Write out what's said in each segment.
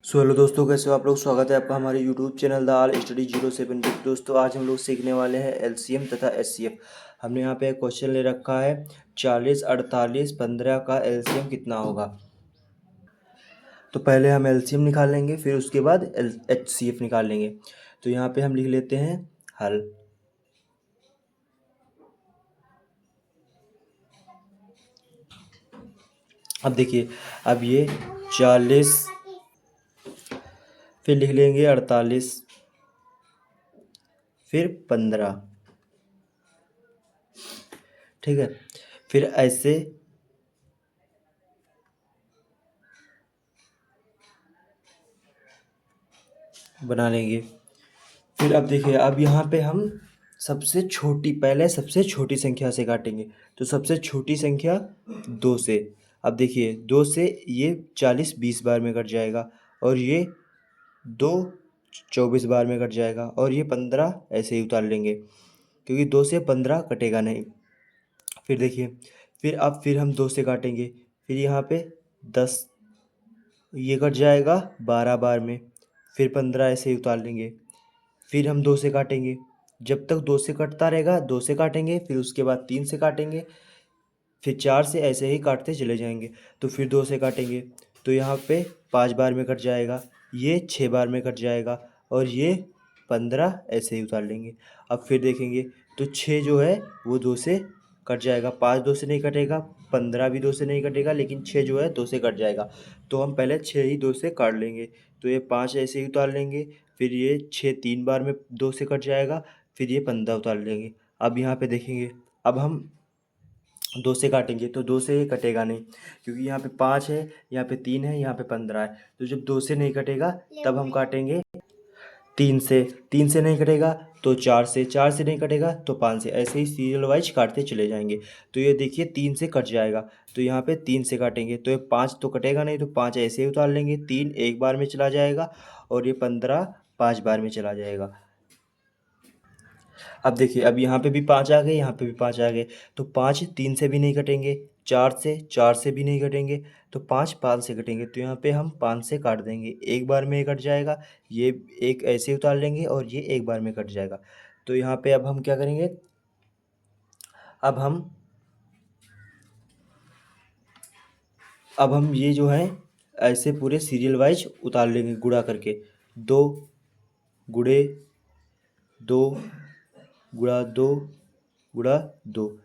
Hello दोस्तों, कैसे हो आप लोग। स्वागत है आपका हमारे YouTube channel the all study 07 पे। दोस्तों आज हम लोग सीखने वाले हैं एलसीएम तथा एचसीएफ। हमने यहाँ पे एक क्वेश्चन ले रखा है 40, 48, 15 का एलसीएम कितना होगा। तो पहले हम एलसीएम निकाल लेंगे, फिर उसके बाद एचसीएफ निकाल लेंगे। तो यहाँ पे हम लिख लेते हैं हल। अब देखिए, अब ये 40, फिर लिख लेंगे 48, फिर 15। ठीक है, फिर ऐसे बना लेंगे। फिर अब देखिए, अब यहाँ पे हम सबसे छोटी संख्या से काटेंगे। तो सबसे छोटी संख्या 2 से। अब देखिए 2 से ये 40 20 बार में कट जाएगा, और ये 2 24 बार में कट जाएगा, और ये 15 ऐसे ही उतार लेंगे, क्योंकि 2 से 15 कटेगा नहीं। फिर देखिए, फिर हम 2 से काटेंगे, फिर यहाँ पे 10 ये कट जाएगा 12 बार में, फिर 15 ऐसे ही उतार लेंगे। फिर हम 2 से काटेंगे, जब तक 2 से कटता रहेगा 2 से काटेंगे, फिर उसके बाद 3 से काटेंगे, फिर 4 से ऐसे ही काटते चले जाएंगे। तो फिर 2 से काटेंगे, तो यहाँ पे 5 बार में कट जाएगा, ये 6 बार में कट जाएगा, और ये 15 ऐसे ही उतार लेंगे। अब फिर देखेंगे तो 6 जो है वो 2 से कट जाएगा, 5 2 से नहीं कटेगा, 15 भी 2 से नहीं कटेगा, लेकिन 6 जो है 2 से कट जाएगा। तो हम पहले 6 ही 2 से काट लेंगे। तो ये 5 ऐसे ही उतार लेंगे, फिर ये 6 3 बार में 2 से कट जाएगा, फिर ये 15 उतार लेंगे। अब यहाँ पे देखेंगे, अब हम 2 से काटेंगे, तो 2 से ये कटेगा नहीं, क्योंकि यहाँ पे 5 है, यहाँ पे 3 है, यहाँ पे 15 है। तो जब 2 से नहीं कटेगा तब हम काटेंगे 3 से। 3 से नहीं कटेगा तो 4 से, 4 से नहीं कटेगा तो 5 से, ऐसे ही सीरियल वाइज काटते चले जाएंगे। तो ये देखिए 3 से कट जाएगा, तो यहाँ पे 3 से काटेंगे, तो ये 5 तो कटेगा नहीं, तो 5 ऐसे ही उतार लेंगे। 3 एक बार में चला जाएगा, और ये 15 5 बार में चला जाएगा। अब देखिए, अब यहाँ पे भी 5 आ गए, यहाँ पे भी 5 आ गए, तो 5 3 से भी नहीं कटेंगे, 4 से भी नहीं कटेंगे, तो 5 से कटेंगे। तो यहाँ पे हम 5 से काट देंगे, एक बार में कट जाएगा, ये एक ऐसे उतार लेंगे, और ये एक बार में कट जाएगा। तो यहाँ पे अब हम क्या करेंगे, अब हम अब हम ये जो है ऐसे पूरे सीरियल वाइज उतार लेंगे, गुणा करके। 2 गुणे 2 गुणा 2 गुणा 2,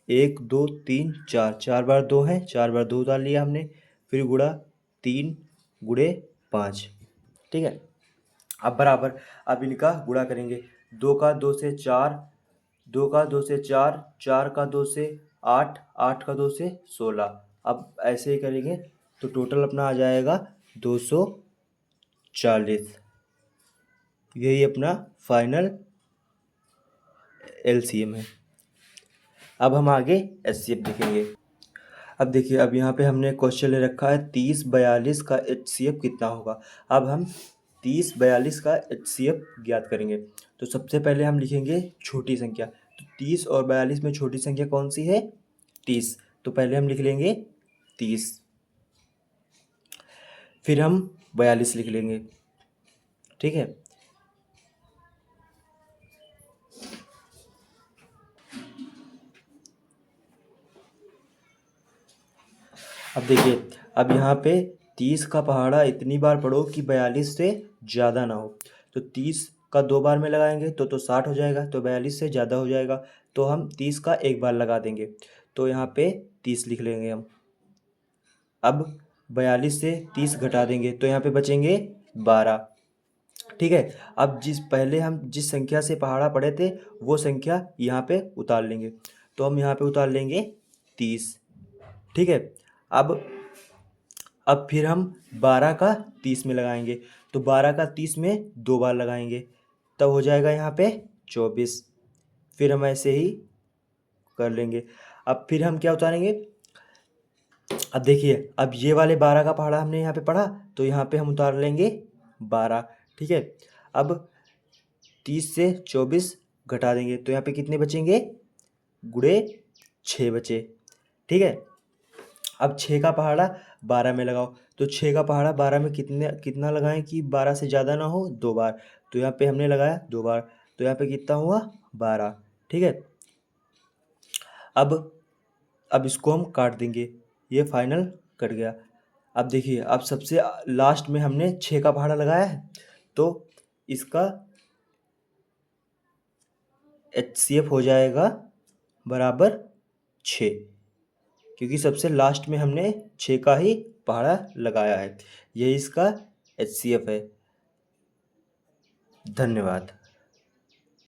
1 2 3 4, 4 बार 2 है, 4 बार 2 उतार लिया हमने। फिर गुणा 3 गुणे 5। ठीक है, अब बराबर, अब इनका गुणा करेंगे। 2 का 2 से 4, 2 का 2 से 4, 4 का 2 से 8, 8 का 2 से 16। अब ऐसे ही करेंगे, तो टोटल अपना आ जाएगा 240। यही अपना फाइनल एलसीएम है। अब हम आगे एचसीएफ देखेंगे। अब देखिए, अब यहाँ पे हमने क्वेश्चन ले रखा है 30 42 का एचसीएफ कितना होगा। अब हम 30 42 का एचसीएफ ज्ञात करेंगे। तो सबसे पहले हम लिखेंगे छोटी संख्या। तो 30 और 42 में छोटी संख्या कौन सी है, 30। तो पहले हम लिख लेंगे 30, फिर हम 42 लिख लेंगे। ठीक है, अब देखिए, अब यहाँ पे 30 का पहाड़ा इतनी बार पढ़ो कि 42 से ज़्यादा ना हो। तो 30 का 2 बार में लगाएंगे तो 60 हो जाएगा, तो 42 से ज़्यादा हो जाएगा, तो हम 30 का एक बार लगा देंगे। तो यहाँ पे 30 लिख लेंगे हम। अब 42 से 30 घटा देंगे, तो यहाँ पे बचेंगे 12। ठीक है, अब पहले हम जिस संख्या से पहाड़ा पढ़े थे वो संख्या यहाँ पे उतार लेंगे। तो हम यहाँ पे उतार लेंगे 30। ठीक है, अब फिर हम 12 का 30 में लगाएंगे। तो 12 का 30 में 2 बार लगाएंगे, तब हो जाएगा यहाँ पे 24। फिर हम ऐसे ही कर लेंगे। अब फिर हम क्या उतारेंगे, अब देखिए, अब ये वाले 12 का पहाड़ा हमने यहाँ पे पढ़ा, तो यहाँ पे हम उतार लेंगे 12। ठीक है, अब 30 से 24 घटा देंगे, तो यहाँ पे कितने बचेंगे, गुणे 6 बचे। ठीक है, अब 6 का पहाड़ा 12 में लगाओ, तो 6 का पहाड़ा 12 में कितना लगाएं कि 12 से ज़्यादा ना हो, 2 बार। तो यहाँ पे हमने लगाया 2 बार, तो यहाँ पे कितना हुआ 12। ठीक है, अब इसको हम काट देंगे, ये फाइनल कट गया। अब देखिए, अब सबसे लास्ट में हमने 6 का पहाड़ा लगाया है, तो इसका HCF हो जाएगा बराबर 6, क्योंकि सबसे लास्ट में हमने 6 का ही पहाड़ा लगाया है। यही इसका HCF है। धन्यवाद।